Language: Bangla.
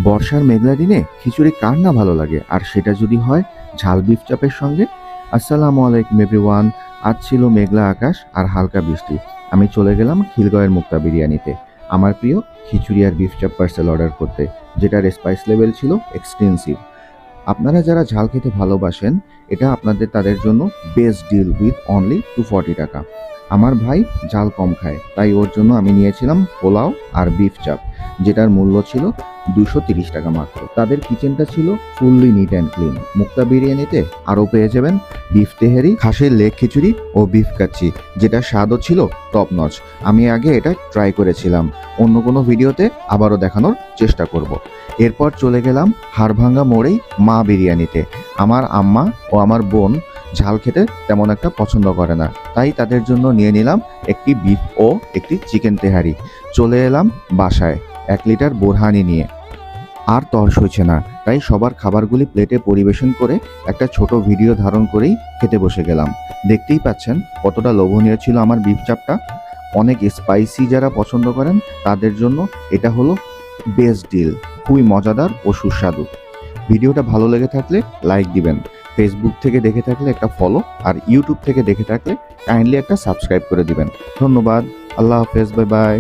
বর্ষার মেঘলা দিনে খিচুড়ি কার না ভালো লাগে, আর সেটা যদি হয় ঝাল বিফ চাপের সঙ্গে। আসসালামু আলাইকুম এভরিওয়ান। আজ ছিল মেঘলা আকাশ আর হালকা বৃষ্টি। আমি চলে গেলাম খিলগাঁওয়ের মুক্তা বিরিয়ানিতে আমার প্রিয় খিচুড়ি আর বিফ চাপ পার্সেল অর্ডার করতে, যেটার স্পাইস লেভেল ছিল এক্সটেন্সিভ। আপনারা যারা ঝাল খেতে ভালোবাসেন, এটা আপনাদের তাদের জন্য বেস্ট ডিল উইথ অনলি 240 টাকা। আমার ভাই ঝাল কম খায়, তাই ওর জন্য আমি নিয়েছিলাম পোলাও আর বিফ চাপ, যেটার মূল্য ছিল 230 টাকা মাত্র। তাদের কিচেনটা ছিল ফুললি নিট অ্যান্ড ক্লিন। মুক্তা বিরিয়ানিতে আরও পেয়ে যাবেন বিফ তেহারি, খাসির লেগ খিচুড়ি ও বিফ কাচ্চি, যেটার স্বাদও ছিল টপ নচ। আমি আগে এটা ট্রাই করেছিলাম, অন্য কোনো ভিডিওতে আবারও দেখানোর চেষ্টা করব। এরপর চলে গেলাম হাড়ভাঙ্গা মোড়েই মা বিরিয়ানিতে। আমার আম্মা ও আমার বোন ঝাল খেতে তেমন একটা পছন্দ করে না, তাই তাদের জন্য নিয়ে নিলাম একটি বিফ ও একটি চিকেন তেহারি। চলে এলাম বাসায় 1 লিটার বোরহানি নিয়ে। আর তর সইছে না, তাই সবার খাবারগুলি প্লেটে পরিবেশন করে একটা ছোট ভিডিও ধারণ করেই খেতে বসে গেলাম। দেখতেই পাচ্ছেন কতটা লোভনীয় ছিল আমার বিফ চাপটা। অনেক স্পাইসি যারা পছন্দ করেন তাদের জন্য এটা হলো বেস্ট ডিল, খুবই মজাদার ও সুস্বাদু। ভিডিওটা ভালো লেগে থাকলে লাইক দিবেন, ফেসবুক থেকে দেখে থাকলে একটা ফলো, আর ইউটিউব থেকে দেখে থাকলে কাইন্ডলি একটা সাবস্ক্রাইব করে দিবেন। ধন্যবাদ। আল্লাহ হাফেজ, বাই বাই।